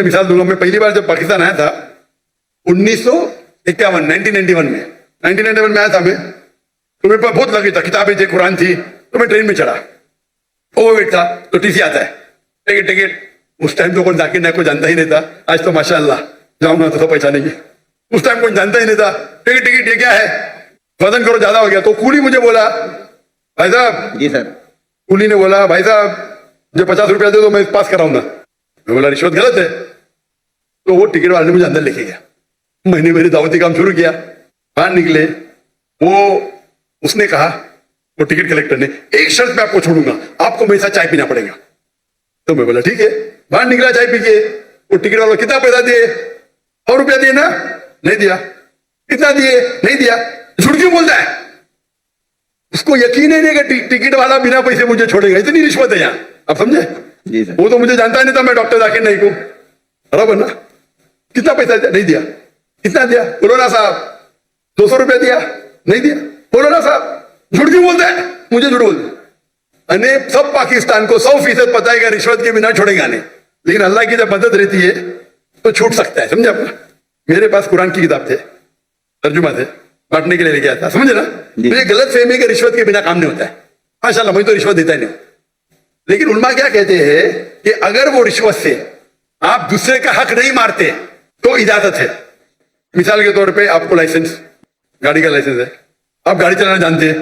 मिसाल दूंगा, मैं पहली बार जब पाकिस्तान आया था 1991 1991 में आया था मैं, तो मेरे पास बहुत लगे था, किताबें थी, कुरान थी, तो मैं ट्रेन में चढ़ा, ओवरवेट था, तो टीसी आता है, टिकट। उस टाइम तो कोई जाकिर नायक को जानता ही नहीं था, आज तो माशाअल्लाह जाऊंगा तो पहचानेंगे। उस टाइम कोई जानता ही नहीं था, टिकट ये क्या है, वजन करो ज्यादा हो गया। तो कूली मुझे बोला, भाई साहब। जी सर। कूली ने बोला, भाई साहब जो 50 रुपया दे दो मैं पास कराऊंगा। मैं बोला रिश्वत गलत है। तो वो टिकट वाले ने मुझे अंदर लेके गया, मैंने मेरी दावती काम शुरू किया, बाहर निकले, वो उसने कहा, वो टिकट कलेक्टर ने, एक शर्त पे आपको छोड़ूंगा, आपको मेरे साथ चाय पीना पड़ेगा। तो मैं बोला ठीक है, बाहर निकला चाय पी के। वो टिकट वाला कितना पैसा दिए, 100 रुपया दिए ना, नहीं दिया। कितना दिए, नहीं दिया। झूठ क्यों बोलता है? उसको यकीन ही नहीं कि टिकट वाला बिना पैसे मुझे छोड़ेगा, इतनी रिश्वत है यहाँ। आप समझे? जी सर। वो तो मुझे जानता नहीं था मैं डॉक्टर जाकिर नाइक को, बराबर ना। कितना पैसा दिया, नहीं दिया। कितना दिया, बोलो ना साहब। 200 रुपया दिया, नहीं दिया। बोलो ना साहब। झूठ क्यों बोलता है? मुझे झूठ बोलता है। सब पाकिस्तान को 100% पता है कि रिश्वत के बिना छोड़ेगा नहीं, लेकिन अल्लाह की जब मदद रहती है तो छूट सकता है, समझे आप? मेरे पास कुरान की किताब थे, तर्जुमा थे, बांटने के लिए लेके आया था, समझे ना। मुझे गलत फहमी कि रिश्वत के बिना काम नहीं होता है। माशाअल्लाह मैं तो रिश्वत देता ही नहीं, लेकिन उलमा क्या कहते हैं कि अगर वो रिश्वत से आप दूसरे का हक नहीं मारते तो इजाजत है। मिसाल के तौर पे आपको लाइसेंस, गाड़ी का लाइसेंस है, आप गाड़ी चलाना जानते हैं,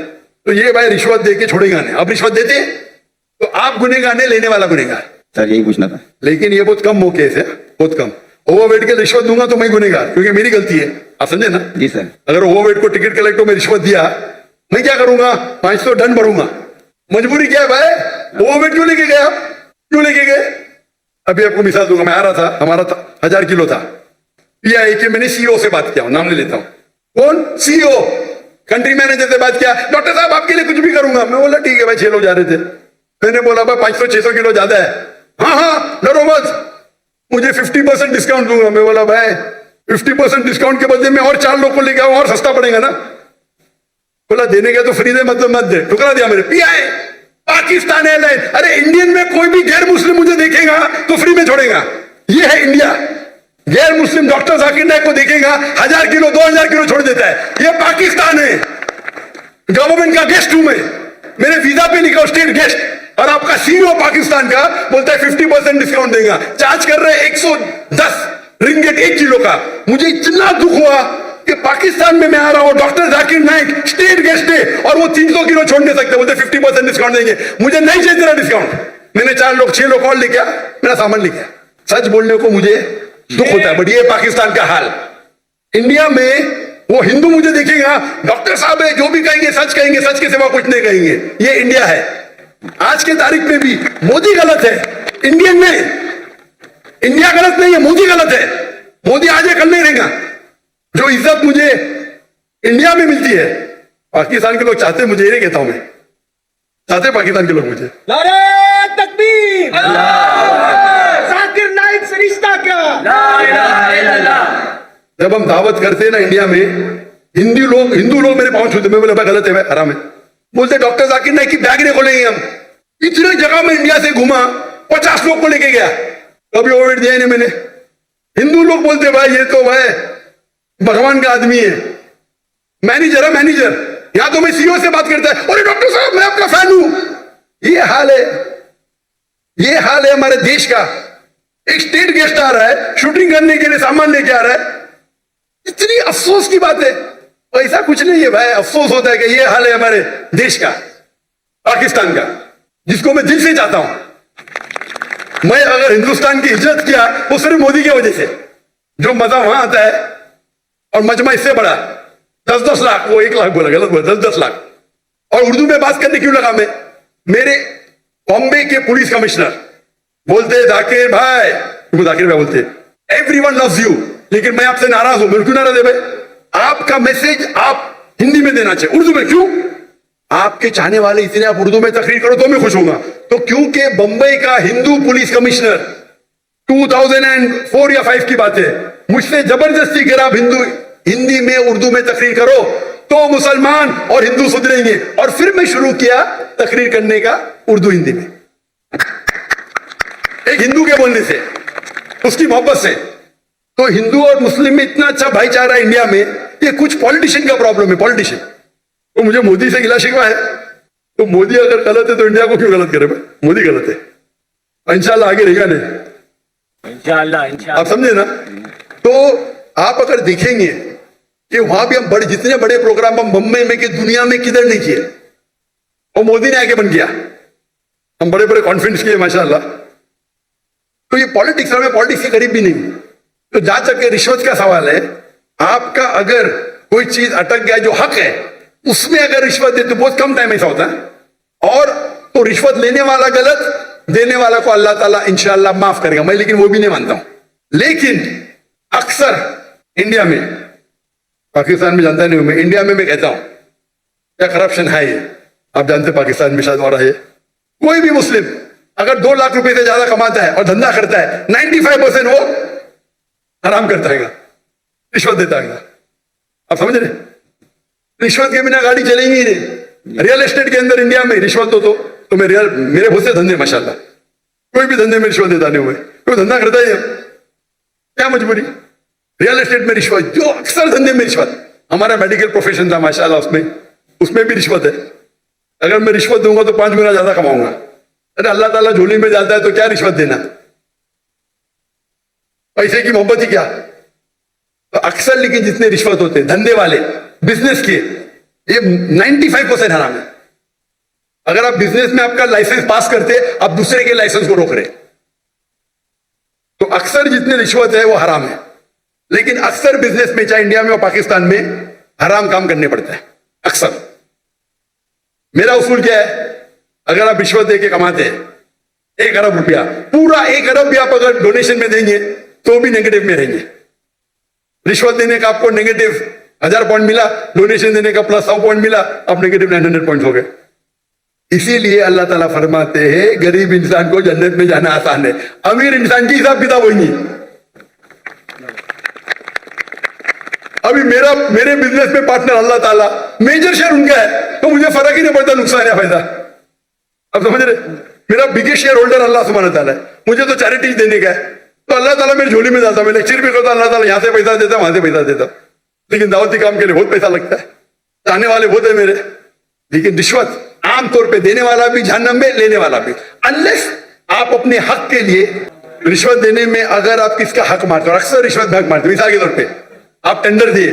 तो ये भाई रिश्वत दे के छोड़ेगा नहीं। आप रिश्वत देते तो आप गुनेगार नहीं, लेने वाला गुनेगार। सर यही पूछना था। लेकिन ये बहुत कम मौके से, बहुत कम। ओवरवेट के रिश्वत दूंगा तो मैं गुनेगार, क्योंकि मेरी गलती है। आप समझे ना? जी सर। अगर ओवरवेट को टिकट कलेक्टर में रिश्वत दिया, मैं क्या करूंगा? 500 दंड भरूंगा। मजबूरी क्या है भाई? ओवरवेट क्यों लेके गया, क्यों लेके गए? अभी आपको मिसाल दूंगा, मैं आ रहा था, हमारा 1000 किलो था, पीआई के मैंने सीईओ से बात किया, नाम ले लेता हूं। कौन? सीईओ, कंट्री मैनेजर से बात किया, डॉक्टर साहब आपके लिए कुछ भी करूंगा। मैं बोला ठीक है भाई, 6 लोग जा रहे थे। मैंने बोला भाई 500-600 किलो ज्यादा है। हाँ डरो मत, मुझे 50% डिस्काउंट दूंगा। मैं बोला भाई 50% डिस्काउंट के बदले में और 4 लोग को लेके आओ, और सस्ता पड़ेगा ना। बोला देने का तो फ्री दे, मतलब मत दे। ठुकरा दिया मेरे। पीआई पाकिस्तान एयरलाइन, अरे इंडियन में कोई भी गैर मुस्लिम मुझे देखेगा तो फ्री में छोड़ेगा। ये है इंडिया। गैर मुस्लिम डॉक्टर जाकिर नाइक को देखेगा, 1000 किलो 2000 किलो छोड़ देता है। ये पाकिस्तान है, गवर्नमेंट का गेस्ट हूं मैं, मेरे वीजा पे लिखा स्टेट गेस्ट, और आपका सीईओ पाकिस्तान का बोलता है 50% डिस्काउंट देगा। चार्ज कर रहे 110 रिंगिट 1 किलो का। मुझे इतना दुख हुआ कि पाकिस्तान में मैं आ रहा हूं, doctor Zakir Naik state guest है, और वो 300 किलो छोड़ नहीं सकते, बोलते 50% डिस्काउंट देंगे। मुझे नहीं चाहिए तेरा डिस्काउंट। मैंने 4 लोग 6 लोग और लेके मेरा सामान लेके। सच बोलने को मुझे दुख होता है, बट ये पाकिस्तान का हाल। इंडिया में वो हिंदू मुझे देखेगा, डॉक्टर साहब है, जो भी कहेंगे सच कहेंगे, सच के सिवा कुछ नहीं कहेंगे। ये इंडिया है। आज के तारीख में भी मोदी गलत है, इंडियन नहीं। इंडिया गलत नहीं है, मोदी गलत है। मोदी आज कल नहीं रहेगा। जो इज्जत मुझे इंडिया में मिलती है, पाकिस्तान के लोग चाहते, मुझे ये नहीं कहता हूं मैं, चाहते पाकिस्तान के लोग मुझे। नारे तकबीर, जाकिर नाइक से रिश्ता क्या? ला इलाहा इल्लल्लाह। जब हम दावत करते हैं ना इंडिया में, हिंदू लोग मेरे पांव छूते, मैं बोला गलत है भाई, हराम है। बोलते डॉक्टर जाकिर नाइक की बैग नहीं खोलेंगे हम। इतने जगह में इंडिया से घुमा, 50 लोग को लेके गया, कभी ओवरवेट दिया नहीं मैंने। हिंदू लोग बोलते भाई ये तो भाई भगवान का आदमी है, मैनेजर है मैनेजर। यहां तो मैं सीईओ से बात करता है, अरे डॉक्टर साहब मैं आपका फैन हूं। ये हाल है, ये हाल है हमारे देश का। एक स्टेट गेस्ट आ रहा है, शूटिंग करने के लिए सामान लेके आ रहा है। इतनी अफसोस की बात है। ऐसा कुछ नहीं है भाई, अफसोस होता है कि ये हाल है हमारे देश का, पाकिस्तान का, जिसको मैं दिल से चाहता हूं। मैं अगर हिंदुस्तान की इज्जत किया वो सिर्फ मोदी की वजह से। जो मजा वहां आता है, और मजमा इससे बड़ा 10-10 लाख, वो 1 लाख बोला, गलत बोला, 10-10 लाख। और उर्दू में बात करने क्यों लगा मैं? मेरे बॉम्बे के पुलिस कमिश्नर बोलते जाकिर भाई, जाकिर भाई बोलते एवरीवन लव्स यू, लेकिन मैं आपसे नाराज हूं। मैं क्यों नाराज है भाई? आपका मैसेज आप हिंदी में देना चाहिए, उर्दू में क्यों? आपके चाहने वाले इतने, आप उर्दू में तकरीर करो तो मैं खुश होऊंगा। तो क्योंकि बंबई का हिंदू पुलिस कमिश्नर 2004 या 5 की बात है, मुझसे जबरदस्ती करा आप हिंदी में उर्दू में तकरीर करो तो मुसलमान और हिंदू सुधरेंगे। और फिर मैं शुरू किया तकरीर करने का उर्दू हिंदी में, एक हिंदू के बोलने से। उसकी मोहब्बत से। तो हिंदू और मुस्लिम में इतना अच्छा भाईचारा है इंडिया में, ये कुछ पॉलिटिशियन का प्रॉब्लम है, पॉलिटिशियन। तो मुझे मोदी से गिला शिकवा है, तो मोदी अगर गलत है तो इंडिया को क्यों गलत करे भाई? मोदी गलत है, इंशाल्लाह आगे रहेगा नहीं, इंशाल्लाह आप समझे ना। तो आप अगर देखेंगे कि वहां भी हम जितने बड़े प्रोग्राम हम बम्बई में कि दुनिया में किधर नहीं किए, और मोदी ने आके बन किया, हम बड़े बड़े कॉन्फ्रेंस किए माशाल्लाह। तो ये पॉलिटिक्स, हमें पॉलिटिक्स के करीब भी नहीं। तो जहां तक के रिश्वत का सवाल है, आपका अगर कोई चीज अटक गया जो हक है, उसमें अगर रिश्वत दे तो बहुत कम टाइम ऐसा होता है। और तो रिश्वत लेने वाला गलत, देने वाला को अल्लाह ताला इंशाअल्लाह माफ करेगा, मैं लेकिन वो भी नहीं मानता हूं। लेकिन अक्सर इंडिया में, पाकिस्तान में जानता नहीं हूं मैं, इंडिया में मैं कहता हूं क्या करप्शन है ये, आप जानते पाकिस्तान में शायद हो रहा है। कोई भी मुस्लिम अगर 2 लाख रुपए से ज्यादा कमाता है और धंधा करता है, 95% वो हराम करता है, रिश्वत देता है। आप समझ रहे? रिश्वत के बिना गाड़ी चलेंगी ही नहीं। रियल एस्टेट के अंदर इंडिया में रिश्वत हो तो मेरे बहुत से धंधे माशाल्लाह, कोई भी धंधे में रिश्वत देता नहीं हुए, कोई धंधा करता ही है, क्या मजबूरी? रियल एस्टेट में रिश्वत, जो अक्सर धंधे में रिश्वत। हमारा मेडिकल प्रोफेशन था माशाल्लाह, उसमें भी रिश्वत है। अगर मैं रिश्वत दूंगा तो 5 गुना ज्यादा कमाऊंगा। अरे अल्लाह ताला झोली में जाता है तो क्या रिश्वत देना, पैसे की मोहब्बत ही क्या। तो अक्सर लेकिन जितने रिश्वत होते हैं धंधे वाले, बिजनेस के, ये 95% हराम है। अगर आप बिजनेस में आपका लाइसेंस पास करते, आप दूसरे के लाइसेंस को रोक रहे, तो अक्सर जितने रिश्वत है वो हराम है। लेकिन अक्सर बिजनेस में, चाहे इंडिया में और पाकिस्तान में, हराम काम करने पड़ता है अक्सर। मेरा उसूल क्या है, अगर आप रिश्वत देके कमाते हैं 1 अरब रुपया, पूरा 1 अरब भी आप अगर डोनेशन में देंगे तो भी नेगेटिव में रहेंगे। रिश्वत देने का आपको नेगेटिव 1000 पॉइंट मिला, डोनेशन देने का प्लस 100 पॉइंट मिला, आप नेगेटिव 900 पॉइंट हो गए। इसीलिए अल्लाह ताला फरमाते हैं गरीब इंसान को जन्नत में जाना आसान है, अमीर इंसान की हिसाब किताब वही नहीं। अभी मेरे बिजनेस में पार्टनर अल्लाह ताला, मेजर शेयर उनका है, तो मुझे फर्क ही नहीं पड़ता नुकसान या फायदा। आप समझ रहे? मेरा बिगेस्ट शेयर होल्डर अल्लाह सुब्हानहू ताला है, मुझे तो चैरिटी देने का है, तो अल्लाह ताला मेरी झोली में डालता, मैं लेक्चर भी करता, अल्लाह ताला यहां से पैसा देता, वहां से पैसा देता। लेकिन दावती काम के लिए बहुत पैसा लगता है, चाहने वाले बहुत है मेरे। लेकिन रिश्वत आमतौर पे देने वाला भी जहन्नम में, लेने वाला भी, अनलेस आप अपने हक के लिए रिश्वत देने में अगर आप किसका हक मारते हो, अक्सर रिश्वत हक मारते हो। मिसाल के तौर पे आप टेंडर दिए,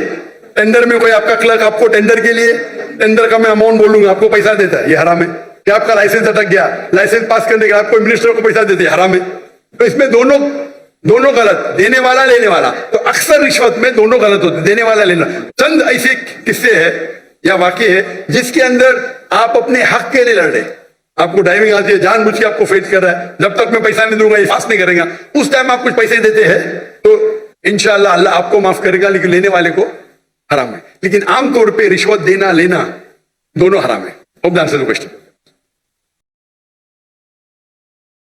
टेंडर में कोई आपका क्लर्क आपको टेंडर के लिए, टेंडर का मैं अमाउंट बोलूंगा, आपको पैसा देता है, ये हराम है। कि आपका लाइसेंस अटक गया, लाइसेंस पास करने के बाद आपको मिनिस्टर को पैसा देते हैं, हराम है। तो इसमें दोनों गलत, देने वाला लेने वाला। तो अक्सर रिश्वत में दोनों गलत होते, देने वाला लेना। चंद ऐसे किस्से है या वाकई है जिसके अंदर आप अपने हक के लिए लड़ रहे, आपको ड्राइविंग आती है, जानबूझ के आपको फेच कर रहा है, जब तक मैं पैसा नहीं दूंगा ये पास नहीं करेगा, उस टाइम आप कुछ पैसे देते हैं तो इंशाअल्लाह अल्लाह आपको माफ करेगा, लेकिन लेने वाले को हराम है। लेकिन आमतौर पर रिश्वत देना लेना दोनों हराम है। Hope the answer the question.